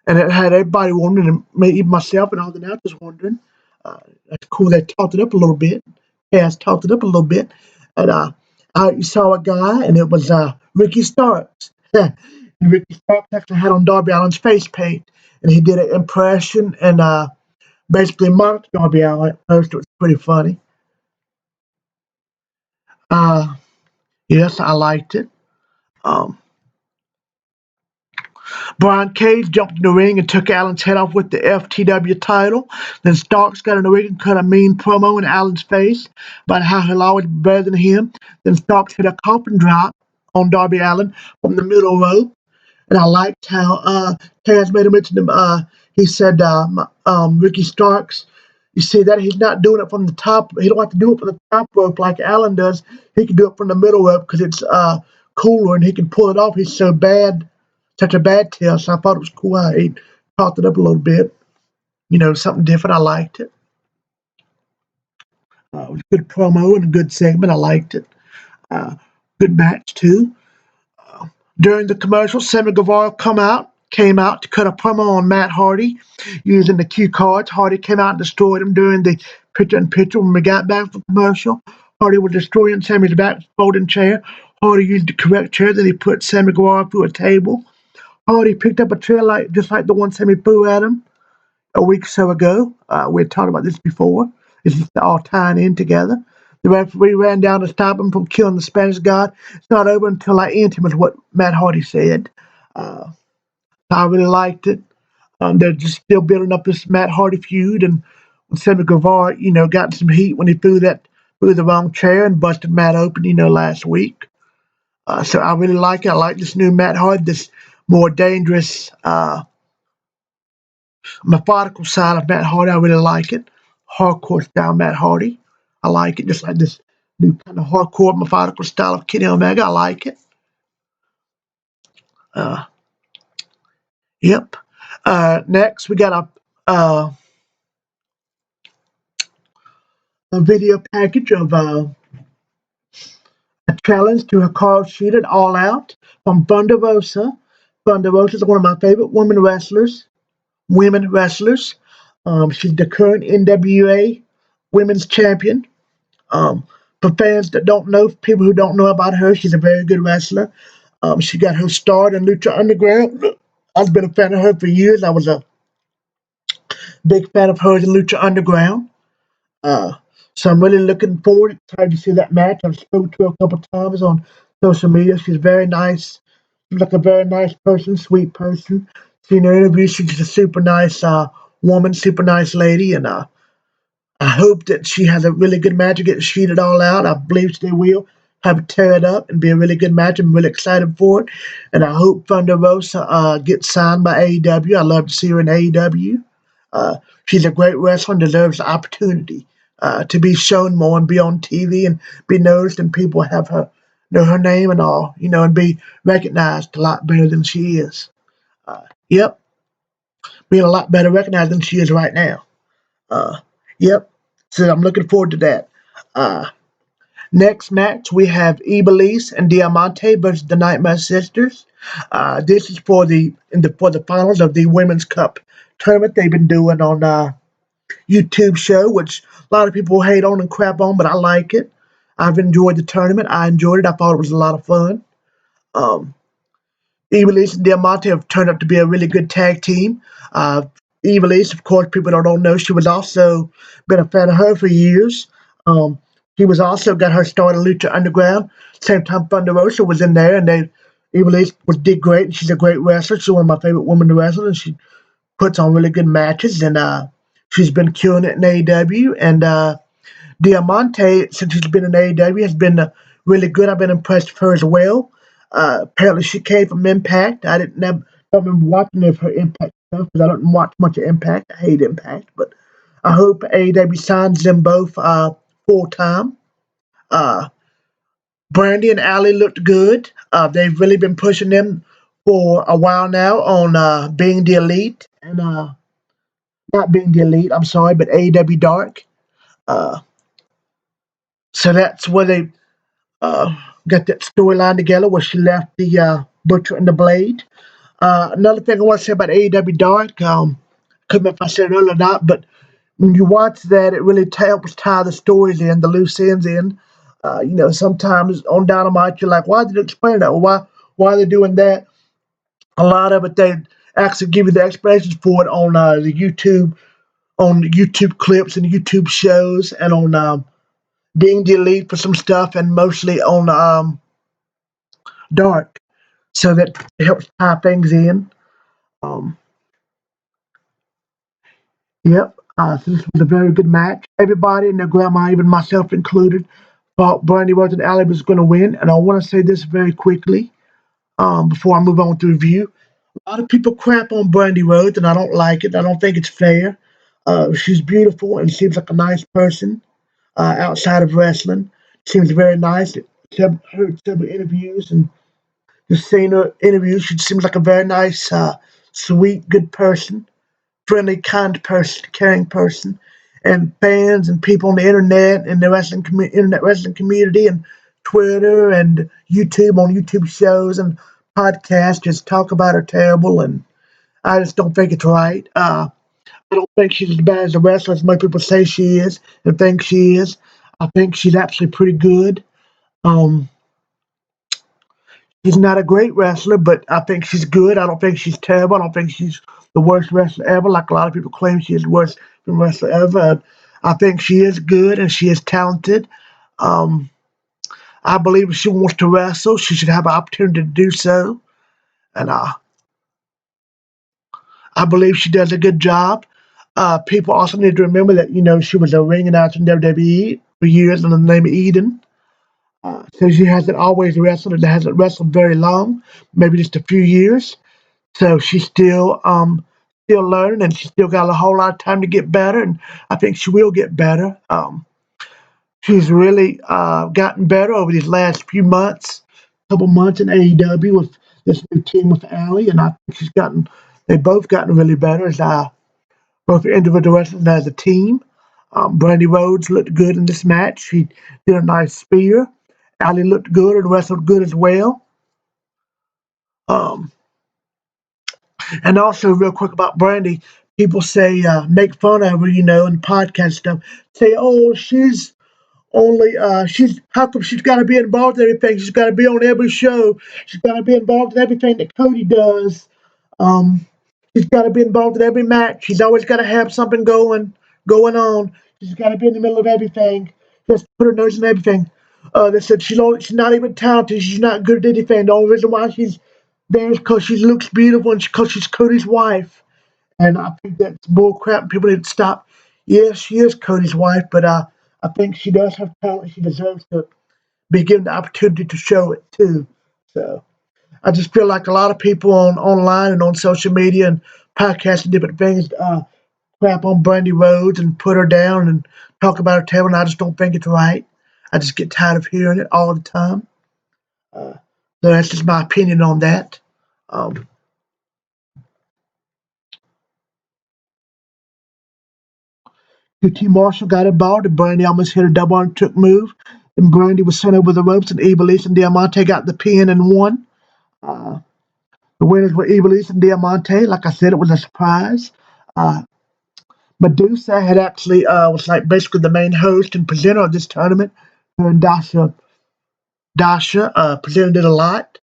And it had everybody wondering, and even myself and all the announcers wondering. That's cool. They talked it up a little bit. Taz talked it up a little bit, and you saw a guy, and it was Ricky Starks. And Ricky Starks actually had on Darby Allin's face paint, and he did an impression and basically mocked Darby Allin at first. It was pretty funny. Uh, yes, I liked it. Um, Brian Cage jumped in the ring and took Allen's head off with the FTW title. Then Starks got in the ring and cut a mean promo in Allen's face about how he'll always be better than him. Then Starks hit a coffin drop on Darby Allin from the middle rope. And I liked how Taz made a mention of, he said, Ricky Starks, you see that he's not doing it from the top. He don't have to do it from the top rope like Allen does. He can do it from the middle rope because it's cooler and he can pull it off. He's so bad, such a bad tail. So I thought it was cool how he talked it up a little bit. You know, something different. I liked it. It was a good promo and a good segment. I liked it. Good match too. During the commercial, Sammy Guevara came out to cut a promo on Matt Hardy using the cue cards. Hardy came out and destroyed him during the picture-in-picture. When we got back from commercial, Hardy was destroying Sammy's back folding chair. Hardy used the correct chair, then he put Sammy Guevara through a table. Hardy picked up a chair just like the one Sammy threw at him a week or so ago. We had talked about this before. It's just all tying in together. The referee ran down to stop him from killing the Spanish God. It's not over until I end him, is what Matt Hardy said. I really liked it. They're just still building up this Matt Hardy feud, and Sammy Guevara, got some heat when he threw the wrong chair and busted Matt open, last week. So I really like it. I like this new Matt Hardy, this more dangerous, methodical side of Matt Hardy. I really like it. Hardcore style Matt Hardy. I like it. Just like this new kind of hardcore, methodical style of Kenny Omega. I like it. Uh, yep. Next, we got a video package of a challenge to Hikaru Shida All Out from Thunder Rosa. Thunder Rosa is one of my favorite women wrestlers. She's the current NWA Women's Champion. For fans that don't know, people who don't know about her, she's a very good wrestler. She got her start in Lucha Underground. I've been a fan of her for years. I was a big fan of hers in Lucha Underground. Uh, so I'm really looking forward, excited to see that match. I've spoken to her a couple times on social media. She's very nice. She's like a very nice person, sweet person. Seen her interviews. She's just a super nice woman, super nice lady, and I hope that she has a really good match and gets sheeted all out. I believe they will have it tear it up and be a really good match. I'm really excited for it. And I hope Thunder Rosa gets signed by AEW. I love to see her in AEW. She's a great wrestler and deserves the opportunity to be shown more and be on TV and be noticed and people have her know her name and all, and be recognized a lot better than she is. Yep, being a lot better recognized than she is right now. Uh, yep. So I'm looking forward to that. Uh, Next match we have Ibelise and Diamante versus the Nightmare Sisters. This is for the finals of the Women's Cup tournament they've been doing on YouTube show, which a lot of people hate on and crap on, but I like it. I've enjoyed the tournament. I enjoyed it. I thought it was a lot of fun. Um, Evilise and Diamante have turned out to be a really good tag team. Evilise, of course, people that don't know, she was also been a fan of her for years. Um, she was also got her start in Lucha Underground. Same time Thunder Rosa was in there, and Evilise did great. And she's a great wrestler. She's one of my favorite women to wrestle, and she puts on really good matches, and she's been killing it in AEW. And Diamante, since she's been in AEW, has been really good. I've been impressed with her as well. Apparently, she came from Impact. I didn't never don't remember watching any of her Impact stuff because I don't watch much of Impact. I hate Impact, but I hope AEW signs them both full time. Uh, Brandy and Allie looked good. They've really been pushing them for a while now on being the elite and not being the elite. I'm sorry, but AEW Dark. Uh, so that's where they uh, got that storyline together where she left the Butcher and the Blade. Another thing I want to say about AEW Dark, couldn't remember if I said it earlier or not, but when you watch that, it really helps tie the stories in, the loose ends in. Sometimes on Dynamite, you're like, why did they explain that? Or why are they doing that? A lot of it, they actually give you the explanations for it on the YouTube clips and YouTube shows, and on being the elite for some stuff, and mostly on Dark, so that it helps tie things in. Um, yep. So this was a very good match. Everybody and their grandma, even myself included, thought Brandy Rose and Allie was going to win. And I want to say this very quickly before I move on to review. A lot of people crap on Brandy Rhodes, and I don't like it. I don't think it's fair. She's beautiful and seems like a nice person outside of wrestling. Seems very nice. I've heard several interviews and just seeing her interviews. She seems like a very nice, sweet, good person, friendly, kind person, caring person. And fans and people on the internet and the internet wrestling community and Twitter and YouTube on YouTube shows and podcasts just talk about her terrible, and I just don't think it's right. I don't think she's as bad as the wrestler as most people say she is and think she is. I think she's actually pretty good. Um, she's not a great wrestler, but I think she's good. I don't think she's terrible. I don't think she's the worst wrestler ever, like a lot of people claim she is the worst wrestler ever. I think she is good and she is talented. Um, I believe if she wants to wrestle, she should have an opportunity to do so. And I believe she does a good job. People also need to remember that, she was a ring announcer in WWE for years under the name of Eden. So she hasn't always wrestled and hasn't wrestled very long, maybe just a few years. So she's still learning, and she's still got a whole lot of time to get better, and I think she will get better. She's really gotten better over these last few months, couple months in AEW with this new team with Allie, and I think they both gotten really better as both individual wrestlers and as a team. Brandy Rhodes looked good in this match. She did a nice spear. Allie looked good and wrestled good as well. Um, and also, real quick about Brandy, people say make fun of her, in podcast stuff. Say, oh, she's how come she's got to be involved in everything? She's got to be on every show. She's got to be involved in everything that Cody does. Um, she's got to be involved in every match. She's always got to have something going on. She's got to be in the middle of everything. Just put her nose in everything. They said she's not even talented. She's not good at anything. The only reason why she's there is because she looks beautiful and because she's Cody's wife. And I think that's bull crap. People need to stop. Yes, she is Cody's wife, but I think she does have talent. She deserves to be given the opportunity to show it too. So I just feel like a lot of people online and on social media and podcasts and different things crap on Brandy Rhodes and put her down and talk about her terrible. And I just don't think it's right. I just get tired of hearing it all the time. Uh, so that's just my opinion on that. Um, QT Marshall got involved and Brandy almost hit a double undertook move. And Brandy was sent over the ropes and Ivelisse and Diamante got the pin and won. Uh, the winners were Ivelisse and Diamante. Like I said, it was a surprise. Uh, Medusa had actually was like basically the main host and presenter of this tournament. Her and Dasha presented it a lot.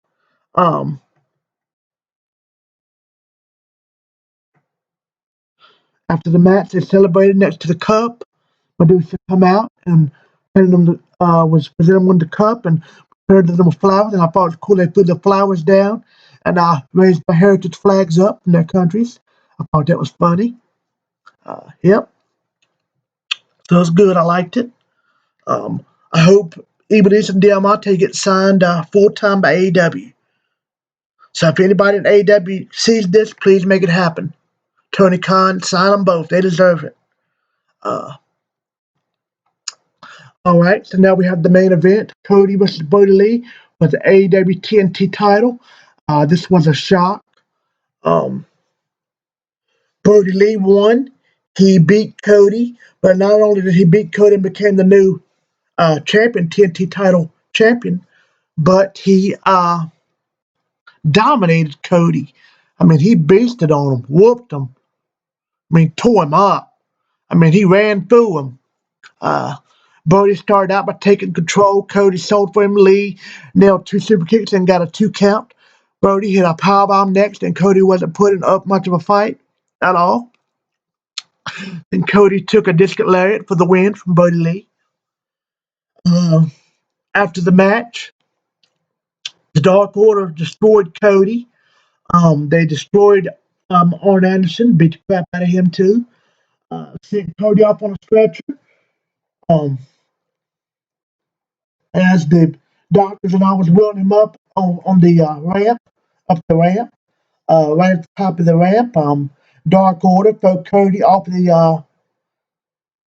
Um, After the match, they celebrated next to the cup. Medusa come out and was presenting them the cup and presented them with flowers. And I thought it was cool. They threw the flowers down and raised the heritage flags up in their countries. I thought that was funny. Yep, so it was good. I liked it. I hope Iblis and Diamante get signed full time by AEW. So if anybody in AEW sees this, please make it happen. Tony Khan, sign them both. They deserve it. Uh, all right, so now we have the main event: Cody versus Brody Lee for the AEW TNT title. This was a shock. Um, Brody Lee won. He beat Cody, but not only did he beat Cody and became the new champion, TNT title champion, but he dominated Cody. I mean, he beasted on him, whooped him. I mean, tore him up. I mean, he ran through him. Uh, Brody started out by taking control. Cody sold for him. Lee nailed two super kicks and got a 2 count. Brody hit a powerbomb next, and Cody wasn't putting up much of a fight at all. Then Cody took a discus lariat for the win from Brody Lee. Uh, After the match, the Dark Order destroyed Cody. They destroyed Arn Anderson, beat the crap out of him too. Sent Cody off on a stretcher. Um, as the doctors and I was wheeling him up on the ramp, up the ramp, right at the top of the ramp. Dark Order throw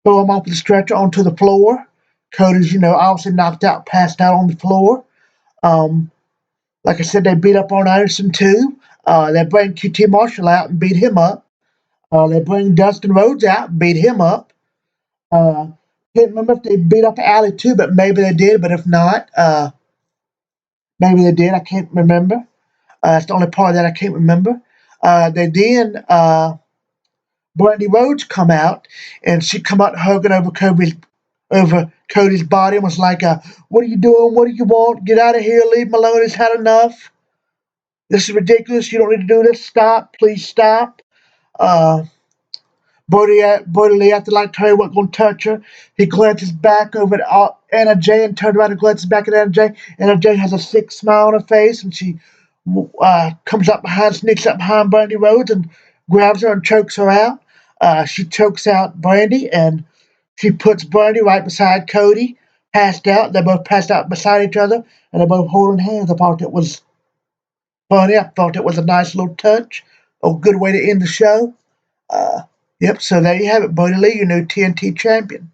him off the stretcher onto the floor. Cody's, obviously knocked out, passed out on the floor. Um, like I said, they beat up on Anderson too. They bring QT Marshall out and beat him up. They bring Dustin Rhodes out and beat him up. Uh, can't remember if they beat up Alley too, but maybe they did. But if not, maybe they did. I can't remember. That's the only part that I can't remember. They then Brandy Rhodes come out, and she come out hugging over Cody's body and was like, "What are you doing? What do you want? Get out of here! Leave him alone. He's had enough. This is ridiculous. You don't need to do this. Stop! Please stop." Uh, Brody Lee, after like Terry wasn't going to touch her, he glances back over at Anna Jay and turned around and glances back at Anna Jay. Anna Jay has a sick smile on her face, and she sneaks up behind Brandy Rhodes and grabs her and chokes her out. She chokes out Brandy, and she puts Brandy right beside Cody, passed out. They both passed out beside each other, and they're both holding hands. I thought it was funny. I thought it was a nice little touch, a good way to end the show. Uh, yep, so there you have it, Brody Lee, your new TNT champion.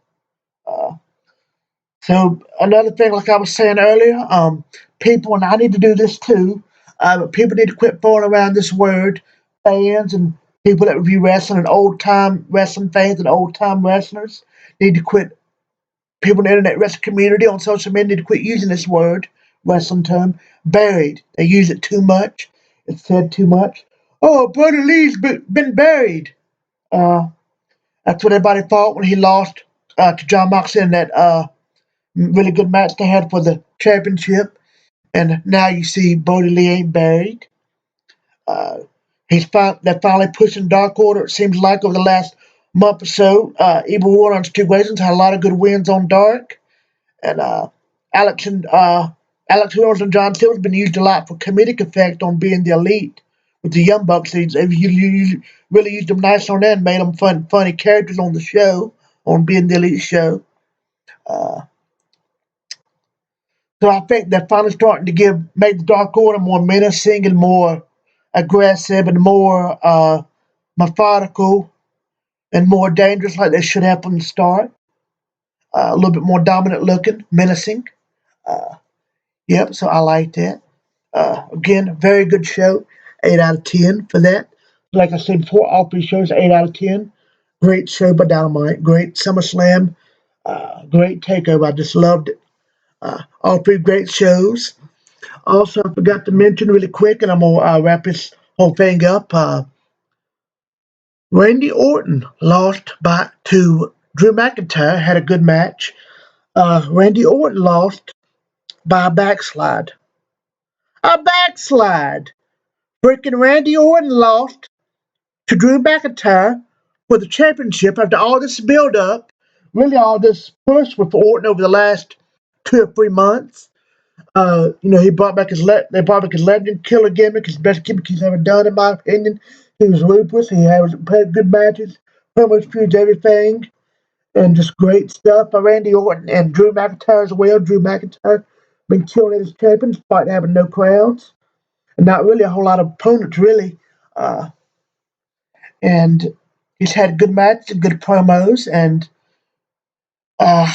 Uh, so another thing, like I was saying earlier, people, and I need to do this too, but people need to quit throwing around this word, fans and people that review wrestling and old-time wrestling fans and old-time wrestlers need to quit, people in the internet wrestling community on social media need to quit using this word, wrestling term, buried. They use it too much. It's said too much. Oh, Brody Lee's been buried. Uh, that's what everybody thought when he lost to John Moxley in that really good match they had for the championship. And now you see Brody Lee ain't buried. Uh, they're finally pushing Dark Order, it seems like, over the last month or so. Evil Warlords 2 Ways had a lot of good wins on Dark. And Alex and Alex Reynolds and John Silver's been used a lot for comedic effect on being the elite with the Young Bucks. They've really used them nice on that and made them funny characters on the show, on being the elite show. Uh, so I think they're finally starting to make the Dark Order more menacing and more aggressive and more methodical and more dangerous, like they should have from the start. A little bit more dominant looking, menacing. Uh, yep, so I like that. Again, very good show. 8 out of 10 for that. Like I said before, all 3 shows 8 out of 10. Great show by Dynamite. Great SummerSlam. Great takeover. I just loved it. All 3 great shows. Also, I forgot to mention really quick, and I'm gonna wrap this whole thing up. Randy Orton lost to Drew McIntyre. Had a good match. Randy Orton lost by a backslide. A backslide. Freaking Randy Orton lost to Drew McIntyre for the championship after all this build up, really all this push with Orton over the last 2 or 3 months. He brought back they brought back his legend killer gimmick, his best gimmick he's ever done, in my opinion. He was ruthless. He had good matches, pretty much fused everything, and just great stuff by Randy Orton and Drew McIntyre as well. Drew McIntyre been killing it as champion despite having no crowds and not really a whole lot of opponents, really. Uh, and he's had good matches and good promos, and uh,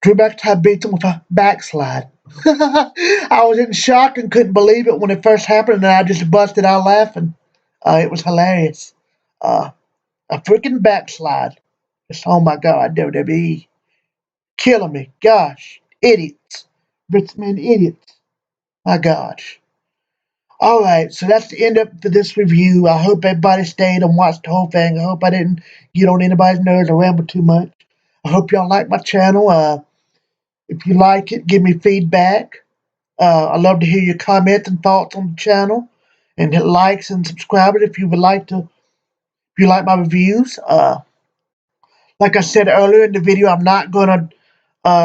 Drew McIntyre beat him with a backslide. I was in shock and couldn't believe it when it first happened, and I just busted out laughing. It was hilarious. Uh, a freaking backslide. Just, oh my God, WWE. Killing me. Gosh. Idiots. Rich men idiots. My gosh. Alright, so that's the end of for this review. I hope everybody stayed and watched the whole thing. I hope I didn't get on anybody's nerves or ramble too much. I hope y'all like my channel. If you like it, give me feedback. I love to hear your comments and thoughts on the channel, and hit likes and subscribe it if you would like to. If you like my reviews, like I said earlier in the video, I'm not gonna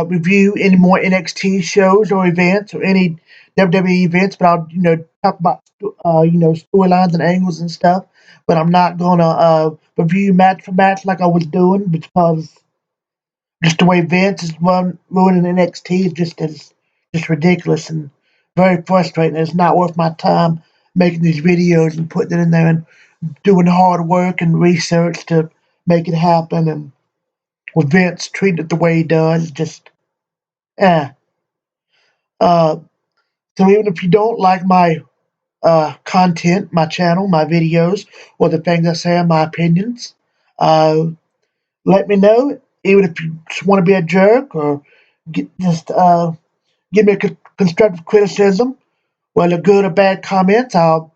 review any more NXT shows or events or any WWE events, but I'll talk about storylines and angles and stuff. But I'm not gonna review match for match like I was doing because just the way Vince is ruining NXT is just ridiculous and very frustrating. It's not worth my time making these videos and putting it in there and doing hard work and research to make it happen. And with Vince treating it the way he does, just eh. Uh, so even if you don't like my content, my channel, my videos, or the things I say, my opinions, uh, let me know. Even if you just want to be a jerk or just give me a constructive criticism, whether good or bad comments, I'll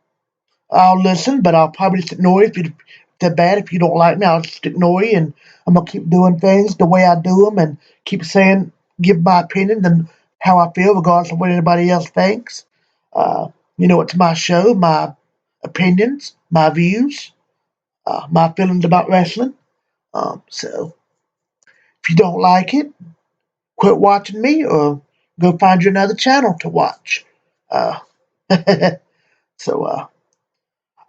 listen, but I'll probably just ignore it if they're bad. If you don't like me, I'll just ignore you, and I'm gonna keep doing things the way I do them, and keep saying, give my opinion and how I feel, regardless of what anybody else thinks. Uh, it's my show, my opinions, my views, my feelings about wrestling. So if you don't like it, quit watching me or go find you another channel to watch. Uh, so,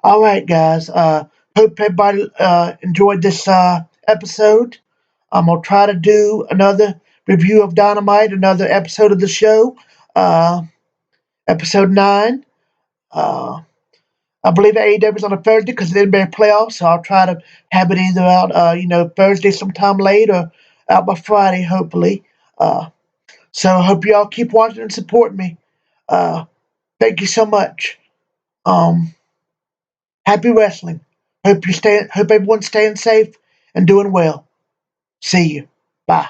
all right, guys. Hope everybody enjoyed this episode. I'm gonna try to do another review of Dynamite, another episode of the show, uh, episode 9. Uh, I believe AEW is on a Thursday because of the NBA playoffs, so I'll try to have it either out, Thursday sometime late or out by Friday, hopefully. So I hope y'all keep watching and support me. Uh, Thank you so much. Um, Happy wrestling. Hope everyone's staying safe and doing well. See you. Bye.